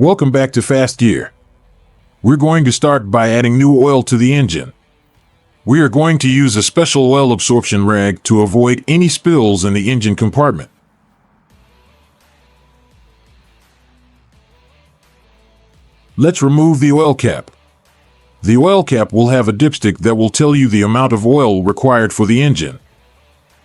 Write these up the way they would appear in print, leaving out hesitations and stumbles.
Welcome back to Fast Gear. We're going to start by adding new oil to the engine. We are going to use a special oil absorption rag to avoid any spills in the engine compartment. Let's remove the oil cap. The oil cap will have a dipstick that will tell you the amount of oil required for the engine.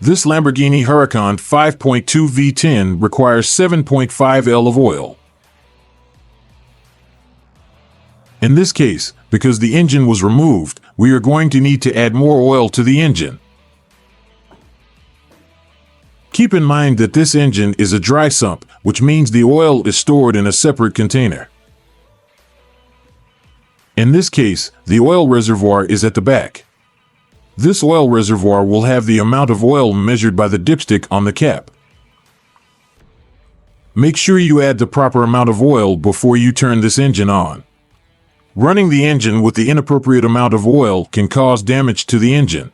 This Lamborghini Huracan 5.2 V10 requires 7.5 L of oil. In this case, because the engine was removed, we are going to need to add more oil to the engine. Keep in mind that this engine is a dry sump, which means the oil is stored in a separate container. In this case, the oil reservoir is at the back. This oil reservoir will have the amount of oil measured by the dipstick on the cap. Make sure you add the proper amount of oil before you turn this engine on. Running the engine with the inappropriate amount of oil can cause damage to the engine.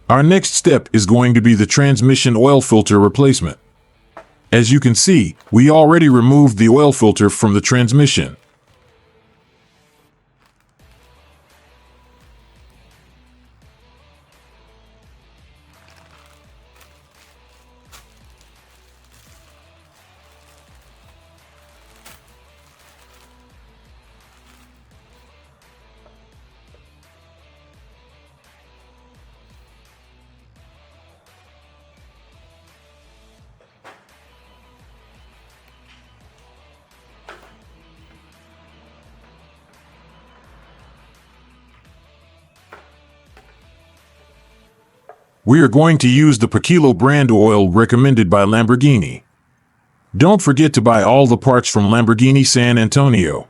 Our next step is going to be the transmission oil filter replacement. As you can see, we already removed the oil filter from the transmission. We are going to use the per kilo brand oil recommended by Lamborghini. Don't forget to buy all the parts from Lamborghini San Antonio.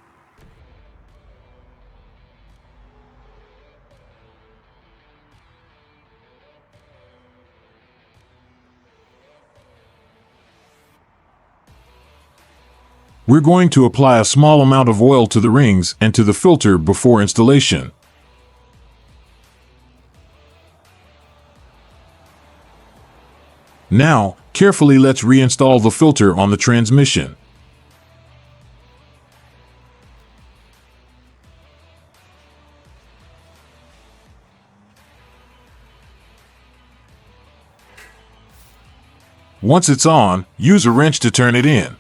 We're going to apply a small amount of oil to the rings and to the filter before installation. Now, carefully let's reinstall the filter on the transmission. Once it's on, use a wrench to turn it in.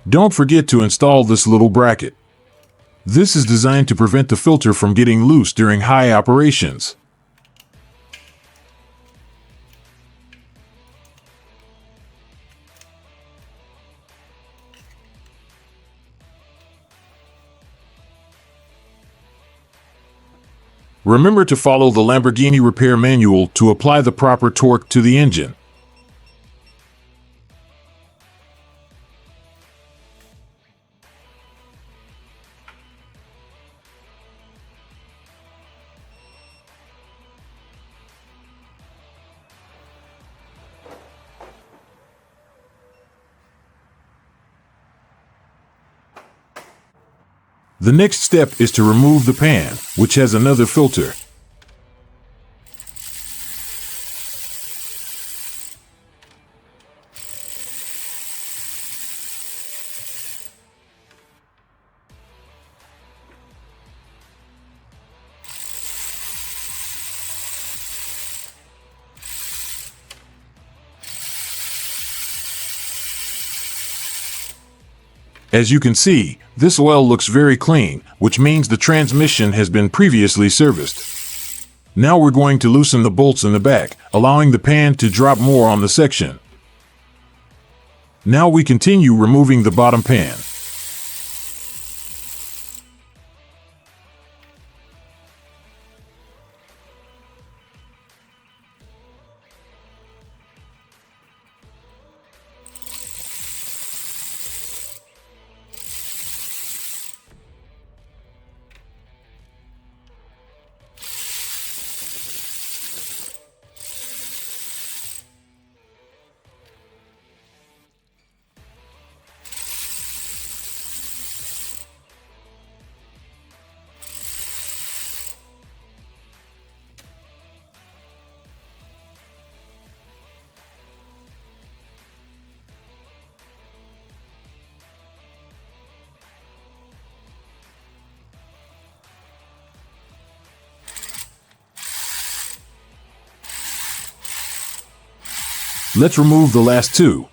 Don't forget to install this little bracket. This is designed to prevent the filter from getting loose during high operations. Remember to follow the Lamborghini repair manual to apply the proper torque to the engine. The next step is to remove the pan, which has another filter. As you can see, this oil looks very clean, which means the transmission has been previously serviced. Now we're going to loosen the bolts in the back, allowing the pan to drop more on the section. Now we continue removing the bottom pan. Let's remove the last two.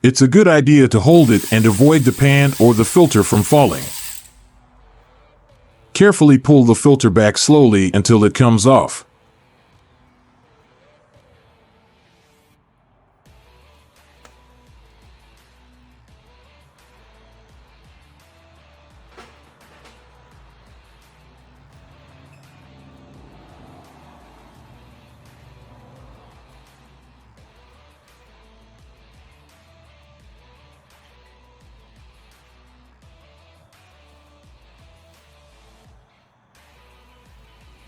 It's a good idea to hold it and avoid the pan or the filter from falling. Carefully pull the filter back slowly until it comes off.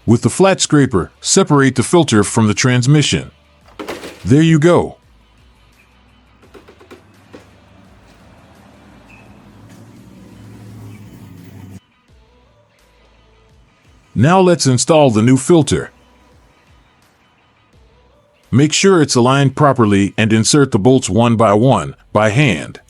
With the flat scraper, separate the filter from the transmission. There you go. Now let's install the new filter. Make sure it's aligned properly and insert the bolts one by hand.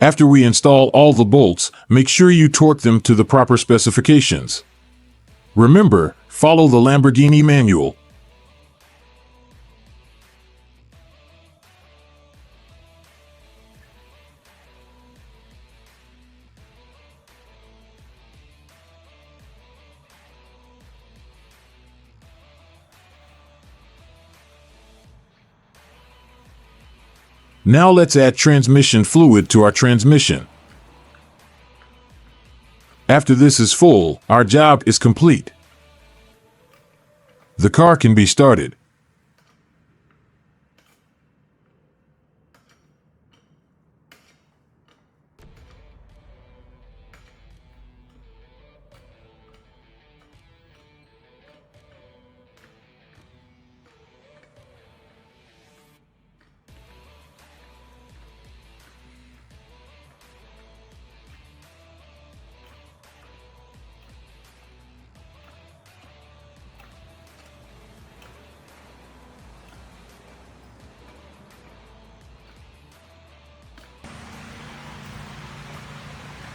After we install all the bolts, make sure you torque them to the proper specifications. Remember, follow the Lamborghini manual. Now let's add transmission fluid to our transmission. After this is full, our job is complete. The car can be started.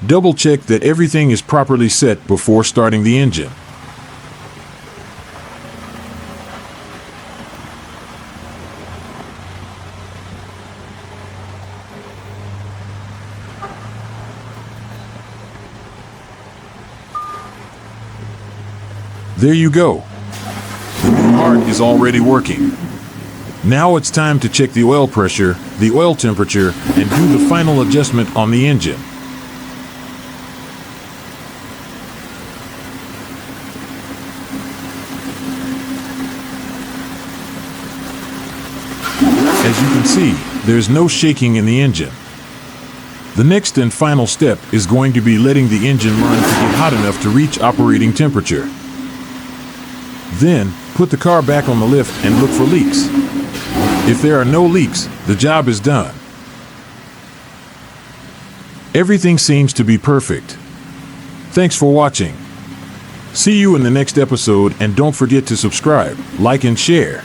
Double check that everything is properly set before starting the engine. There you go. The new heart is already working. Now it's time to check the oil pressure, the oil temperature, and do the final adjustment on the engine. As you can see, there's no shaking in the engine. The next and final step is going to be letting the engine run to get hot enough to reach operating temperature. Then, put the car back on the lift and look for leaks. If there are no leaks, the job is done. Everything seems to be perfect. Thanks for watching. See you in the next episode, and don't forget to subscribe, like, and share.